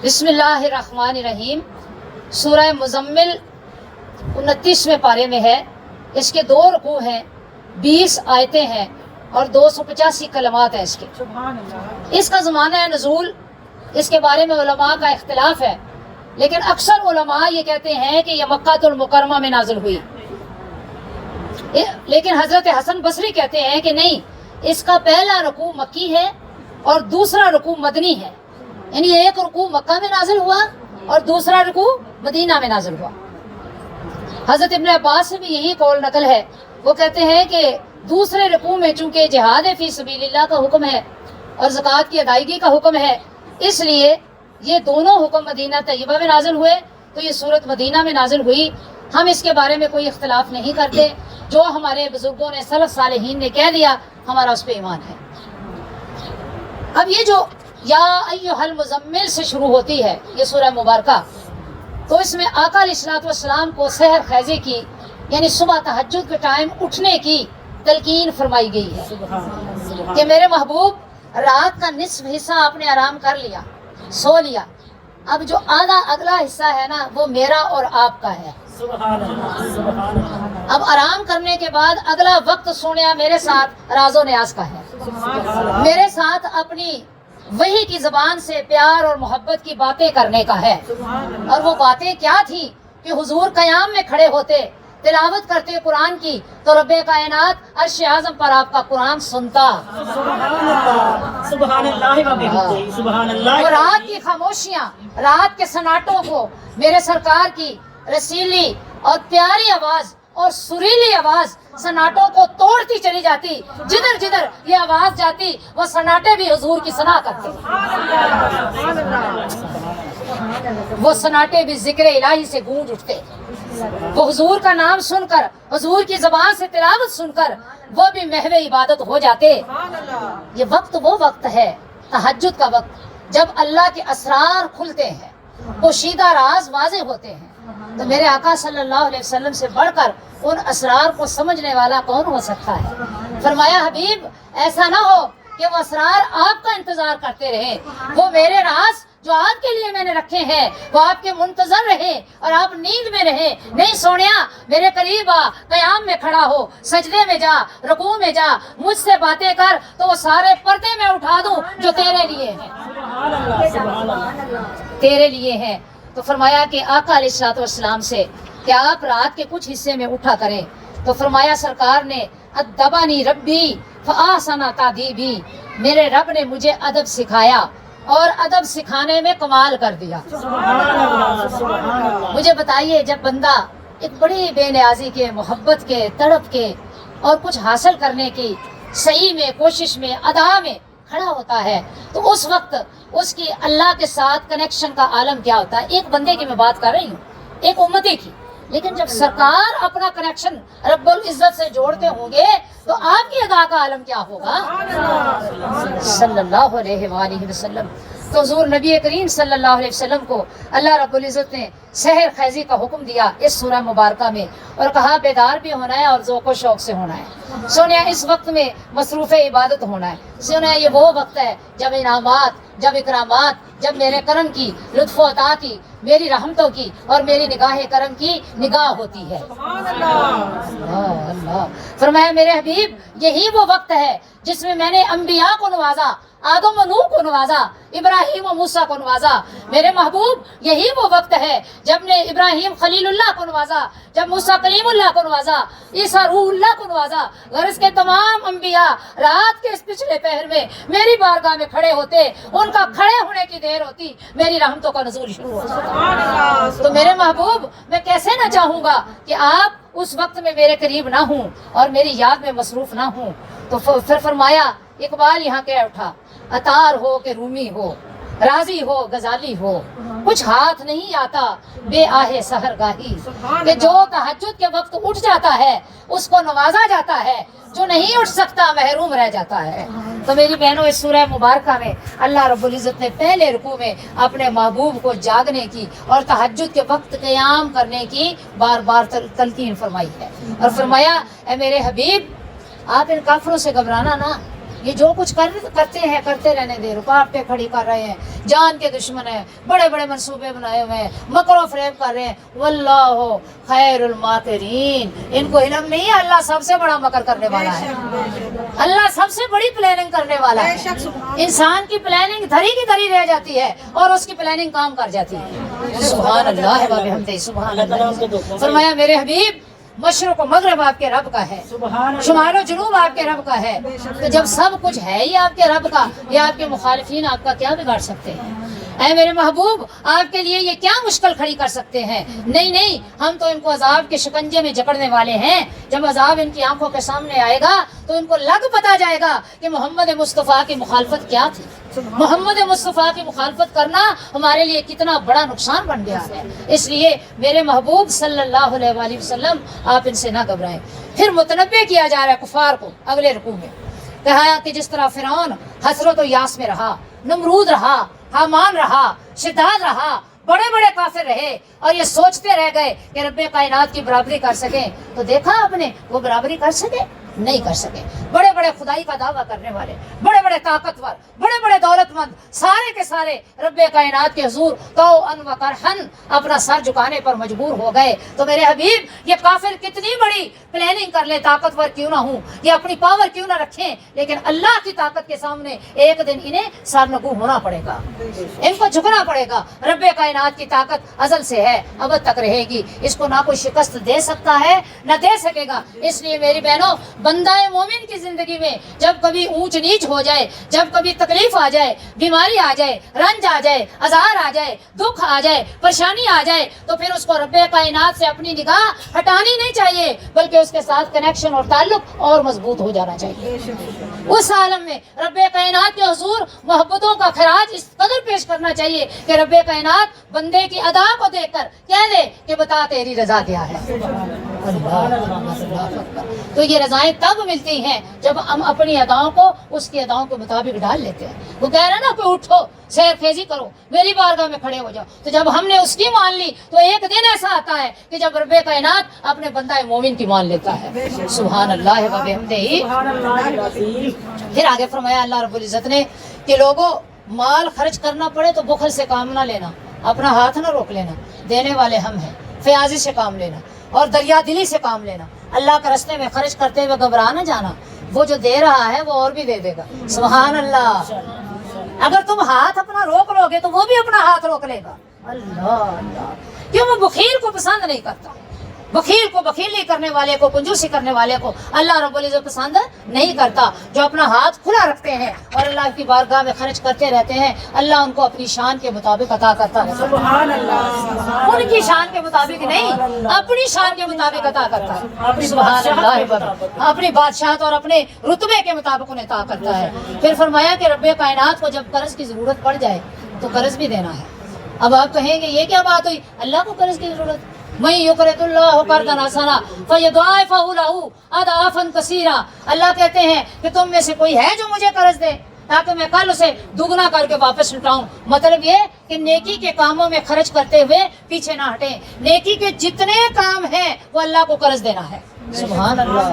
بسم اللہ الرحمن الرحیم۔ سورہ مزمل 29ویں پارے میں ہے۔ اس کے 2 رکوع ہیں، 20 آیتیں ہیں اور 285 کلمات ہیں اس کے۔ اس کا زمانہ نزول، اس کے بارے میں علماء کا اختلاف ہے، لیکن اکثر علماء یہ کہتے ہیں کہ یہ مکہ المکرمہ میں نازل ہوئی، لیکن حضرت حسن بصری کہتے ہیں کہ نہیں، اس کا پہلا رکوع مکی ہے اور دوسرا رکوع مدنی ہے، یعنی ایک رکوع مکہ میں نازل ہوا اور دوسرا رکوع مدینہ میں نازل ہوا۔ حضرت ابن عباس سے بھی یہی قول نقل ہے، وہ کہتے ہیں کہ دوسرے رکوع میں چونکہ جہاد فی سبیل اللہ کا حکم ہے اور زکوٰۃ کی ادائیگی کا حکم ہے، اس لیے یہ دونوں حکم مدینہ طیبہ میں نازل ہوئے، تو یہ صورت مدینہ میں نازل ہوئی۔ ہم اس کے بارے میں کوئی اختلاف نہیں کرتے، جو ہمارے بزرگوں نے سلف صالحین نے کہہ دیا ہمارا اس پہ ایمان ہے۔ اب یہ جو یا ایھا المزمل سے شروع ہوتی ہے یہ سورہ مبارکہ، تو اس میں آقا علیہ الصلوۃ والسلام کو سحر خیزی کی، یعنی صبح تہجد کے ٹائم اٹھنے کی تلقین فرمائی گئی ہے کہ میرے محبوب رات کا نصف حصہ آپ نے آرام کر لیا، سو لیا، اب جو آدھا اگلا حصہ ہے نا وہ میرا اور آپ کا ہے۔ اب آرام کرنے کے بعد اگلا وقت سونے میرے ساتھ راز و نیاز کا ہے، میرے ساتھ اپنی وحی کی زبان سے پیار اور محبت کی باتیں کرنے کا ہے۔ اور وہ باتیں کیا تھی کہ حضور قیام میں کھڑے ہوتے، تلاوت کرتے قرآن کی، تو رب کائنات عرش اعظم پر آپ کا قرآن سنتا۔ سبحان اللہ۔ اور رات کی خاموشیاں، رات کے سناٹوں کو میرے سرکار کی رسیلی اور پیاری آواز اور سریلی آواز سناٹوں کو توڑتی چلی جاتی، جدھر جدھر یہ آواز جاتی وہ سناٹے بھی حضور کی ثنا کرتے، وہ سناٹے بھی ذکر الہی سے گونج اٹھتے، وہ حضور کا نام سن کر، حضور کی زبان سے تلاوت سن کر وہ بھی محو عبادت ہو جاتے۔ یہ وقت وہ وقت ہے، تہجد کا وقت، جب اللہ کے اسرار کھلتے ہیں، پوشیدہ راز واضح ہوتے ہیں۔ تو میرے آقا صلی اللہ علیہ وسلم سے بڑھ کر ان اسرار کو سمجھنے والا کون ہو سکتا ہے؟ فرمایا حبیب ایسا نہ ہو کہ وہ اسرار آپ کا انتظار کرتے رہے، وہ میرے راز جو آپ کے لیے میں نے رکھے ہیں وہ آپ کے منتظر رہے اور آپ نیند میں رہے۔ نہیں سونیا، میرے قریب آ، قیام میں کھڑا ہو، سجدے میں جا، رکوع میں جا، مجھ سے باتیں کر تو وہ سارے پردے میں اٹھا دوں جو تیرے لیے ہیں، تیرے لیے ہیں۔ تو فرمایا کہ آقا علیہ الصلوۃ والسلام سے کہ آپ رات کے کچھ حصے میں اٹھا کریں، تو فرمایا سرکار نے ادبانی ربی فاحسن تادیبی، میرے رب نے مجھے ادب سکھایا اور ادب سکھانے میں کمال کر دیا۔ مجھے بتائیے جب بندہ ایک بڑی بے نیازی کے، محبت کے، تڑپ کے اور کچھ حاصل کرنے کی صحیح میں، کوشش میں، ادا میں کھڑا ہوتا ہے، تو اس وقت اس کی اللہ کے ساتھ کنیکشن کا عالم کیا ہوتا ہے۔ ایک بندے کی میں بات کر رہی ہوں، ایک امتی کی، لیکن جب سرکار اپنا کنیکشن رب العزت سے جوڑتے ہوں گے تو آپ کی ادا کا عالم کیا ہوگا؟ صلی اللہ علیہ وآلہ وسلم۔ تو حضور نبی کریم صلی اللہ علیہ وسلم کو اللہ رب العزت نے سحر خیزی کا حکم دیا اس سورہ مبارکہ میں، اور کہا بیدار بھی ہونا ہے اور ذوق و شوق سے ہونا ہے۔ سونے اس وقت میں مصروف عبادت ہونا ہے۔ سونے یہ وہ وقت ہے جب انعامات، جب اکرامات، جب میرے کرم کی، لطف و عطا کی، میری رحمتوں کی اور میری نگاہ کرم کی نگاہ ہوتی ہے۔ اللہ فرمایا میرے حبیب یہی وہ وقت ہے جس میں نے انبیاء کو نوازا، آدم و نوح کو نوازا، ابراہیم و موسیٰ کو نوازا۔ میرے محبوب یہی وہ وقت ہے جب نے ابراہیم خلیل اللہ کو نوازا، جب موسیٰ کلیم اللہ کو نوازا، عیسیٰ روح اللہ کو نوازا۔ غرض کے تمام انبیاء رات کے اس پچھلے پہر میں میری بارگاہ میں کھڑے ہوتے، ان کا کھڑے ہونے کی دیر ہوتی، میری رحمتوں کا نزول شروع ہوتا۔ تو میرے محبوب میں کیسے نہ چاہوں گا کہ آپ اس وقت میں میرے قریب نہ ہوں اور میری یاد میں مصروف نہ ہوں۔ تو پھر فرمایا اقبال یہاں کہہ اٹھا، عطار ہو کہ رومی ہو، راضی ہو غزالی ہو، کچھ ہاتھ نہیں آتا بے آہ سحر گاہی، کہ جو تہجد کے وقت اٹھ جاتا ہے اس کو نوازا جاتا ہے، جو نہیں اٹھ سکتا محروم رہ جاتا ہے۔ تو میری بہنوں اس سورہ مبارکہ میں اللہ رب العزت نے پہلے رکوع میں اپنے محبوب کو جاگنے کی اور تہجد کے وقت قیام کرنے کی بار بار تلقین فرمائی ہے، اور فرمایا اے میرے حبیب آپ ان کافروں سے گھبرانا نہ، یہ جو کچھ کرتے ہیں کرتے رہنے دے، رکاوٹ پہ کھڑی کر رہے ہیں، جان کے دشمن ہیں، بڑے بڑے منصوبے بنائے ہوئے ہیں، مکر و فریب کر رہے ہیں، واللہ خیر الماکرین، ان کو علم نہیں ہے اللہ سب سے بڑا مکر کرنے والا ہے، اللہ سب سے بڑی پلاننگ کرنے والا ہے۔ انسان کی پلاننگ دھری کی دھری رہ جاتی ہے اور اس کی پلاننگ کام کر جاتی ہے۔ سبحان اللہ و بحمدہ، سبحان اللہ۔ فرمایا میرے حبیب مشرق و مغرب آپ کے رب کا ہے، شمال و جنوب آپ کے رب کا ہے، تو جب سب کچھ ہے ہی آپ کے رب کا، یہ آپ کے مخالفین آپ کا کیا بگاڑ سکتے ہیں؟ اے میرے محبوب آپ کے لیے یہ کیا مشکل کھڑی کر سکتے ہیں؟ نہیں نہیں، ہم تو ان کو عذاب کے شکنجے میں جکڑنے والے ہیں۔ جب عذاب ان کی آنکھوں کے سامنے آئے گا تو ان کو لگ پتا جائے گا کہ محمد مصطفیٰ کی مخالفت کیا تھی، محمد مصطفیٰ کی مخالفت کرنا ہمارے لیے کتنا بڑا نقصان بن گیا ہے۔ اس لیے میرے محبوب صلی اللہ علیہ وآلہ وسلم آپ ان سے نہ گھبرائیں۔ پھر متنبع کیا جا رہا ہے کفار کو اگلے رکوع میں، کہا کہ جس طرح فرعون حسرت و یاس میں رہا، نمرود رہا، حامان رہا، شداد رہا، بڑے بڑے کافر رہے اور یہ سوچتے رہ گئے کہ رب کائنات کی برابری کر سکیں، تو دیکھا آپ نے وہ برابری کر سکے؟ نہیں کر سکے۔ بڑے بڑے خدائی کا دعویٰ کرنے والے، بڑے بڑے طاقتور، بڑے بڑے دولت مند، سارے کے سارے رب کائنات کے حضور تو ان و کرہن اپنا سر جھکانے پر مجبور ہو گئے۔ تو میرے حبیب یہ کافر کتنی بڑی پلاننگ کر لیں، طاقتور کیوں نہ ہوں، یہ اپنی پاور کیوں نہ رکھیں، لیکن اللہ کی طاقت کے سامنے ایک دن انہیں سرنگو ہونا پڑے گا، ان کو جھکنا پڑے گا۔ رب کائنات کی طاقت ازل سے ہے، ابد تک رہے گی، اس کو نہ کوئی شکست دے سکتا ہے نہ دے سکے گا۔ اس لیے میری بہنوں، بندہ مومن کی زندگی میں جب کبھی اونچ نیچ ہو جائے، جب کبھی تکلیف آ جائے، بیماری آ جائے، رنج آ جائے، عذاب آ جائے، دکھ آ جائے، پریشانی آ جائے، تو پھر اس کو رب کائنات سے اپنی نگاہ ہٹانی نہیں چاہیے، بلکہ اس کے ساتھ کنیکشن اور تعلق اور مضبوط ہو جانا چاہیے۔ اس عالم میں رب کائنات کے حضور محبتوں کا خراج اس قدر پیش کرنا چاہیے کہ رب کائنات بندے کی ادا کو دیکھ کر کہہ دے کہ بتا تیری رضا کیا ہے۔ تو یہ رضائیں تب ملتی ہیں جب ہم اپنی اداؤں کو اس کی اداؤں کے مطابق ڈال لیتے ہیں۔ وہ کہہ رہا نا کہ اٹھو، سیر خیزی کرو، میری بارگاہ میں کھڑے ہو جاؤ، تو جب ہم نے اس کی مان لی تو ایک دن ایسا آتا ہے کہ جب رب کائنات اپنے بندہ مومن کی مان لیتا ہے۔ سبحان اللہ و بحمدہ۔ پھر آگے فرمایا اللہ رب العزت نے کہ لوگوں مال خرچ کرنا پڑے تو بخل سے کام نہ لینا، اپنا ہاتھ نہ روک لینا، دینے والے ہم ہیں، فیاضی سے کام لینا اور دریا دلی سے کام لینا۔ اللہ کے راستے میں خرچ کرتے ہوئے گھبرا نہ جانا، وہ جو دے رہا ہے وہ اور بھی دے دے گا۔ سبحان اللہ۔ اگر تم ہاتھ اپنا روک لو گے تو وہ بھی اپنا ہاتھ روک لے گا۔ اللہ اللہ، کیوں؟ وہ بخیل کو پسند نہیں کرتا، بخیل کو، بخیلی کرنے والے کو، کنجوسی کرنے والے کو اللہ رب العزت پسند نہیں کرتا۔ جو اپنا ہاتھ کھلا رکھتے ہیں اور اللہ کی بارگاہ میں خرچ کرتے رہتے ہیں، اللہ ان کو اپنی شان کے مطابق عطا کرتا ہے۔ سبحان اللہ، ان کی شان کے مطابق نہیں، اپنی شان کے مطابق عطا کرتا ہے۔ سبحان اللہ، اپنی بادشاہت اور اپنے رتبے کے مطابق انہیں عطا کرتا ہے۔ پھر فرمایا کہ رب کائنات کو جب قرض کی ضرورت پڑ جائے تو قرض بھی دینا ہے۔ اب آپ کہیں گے یہ کیا بات ہوئی، اللہ کو قرض کی ضرورت؟ مَن یقرض اللہ قرضا حسنا فیضاعفہ لہ اضعافا کثیرا۔ اللہ کہتے ہیں کہ تم میں سے کوئی ہے جو مجھے قرض دے تاکہ میں کل اسے دگنا کر کے واپس لوٹاؤں۔ مطلب یہ کہ نیکی کے کاموں میں خرچ کرتے ہوئے پیچھے نہ ہٹیں، نیکی کے جتنے کام ہیں وہ اللہ کو قرض دینا ہے۔ سبحان اللہ،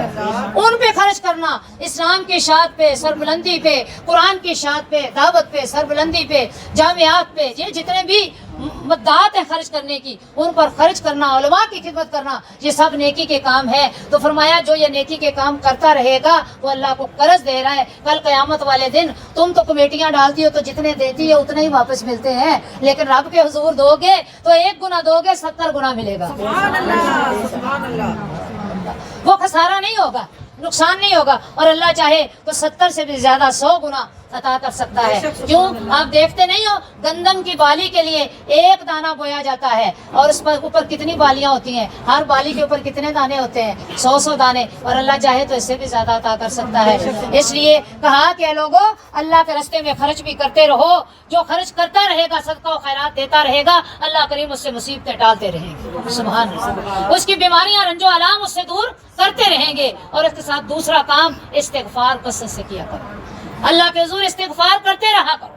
ان پہ خرچ کرنا، اسلام کی اشاعت پہ، سربلندی پہ، قرآن کی اشاعت پہ، دعوت پہ، سربلندی پہ، جامعات پہ، یہ جتنے بھی مدعات ہیں خرچ کرنے کی، ان پر خرچ کرنا، علماء کی خدمت کرنا، یہ سب نیکی کے کام ہے۔ تو فرمایا جو یہ نیکی کے کام کرتا رہے گا وہ اللہ کو قرض دے رہا ہے۔ کل قیامت والے دن تم تو کمیٹیاں ڈالتی ہو تو جتنے دیتی ہے اتنے ہی واپس ملتے ہیں، لیکن رب کے حضور دو گے تو 1 گنا دو گے 70 گنا ملے گا۔ وہ خسارہ نہیں ہوگا، نقصان نہیں ہوگا، اور اللہ چاہے تو 70 سے بھی زیادہ 100 گنا عطا کر سکتا ہے۔ کیوں؟ آپ دیکھتے نہیں ہو گندم کی بالی کے لیے 1 دانہ بویا جاتا ہے اور اس پر اوپر کتنی بالیاں ہوتی ہیں، ہر بالی کے اوپر کتنے دانے ہوتے ہیں، 100 دانے، اور اللہ چاہے تو اس سے بھی زیادہ عطا کر سکتا ہے۔ اس لیے کہا کہ لوگوں اللہ کے راستے میں خرچ بھی کرتے رہو، جو خرچ کرتا رہے گا، صدقہ و خیرات دیتا رہے گا، اللہ کریم اس سے مصیبتیں ٹالتے رہیں گے۔ سبحان اللہ، اس کی بیماریاں رنج و آلام اس سے دور کرتے رہیں گے۔ اور اس کے ساتھ دوسرا کام استغفار کثرت سے کیا کرو، اللہ کے حضور استغفار کرتے رہا کرو،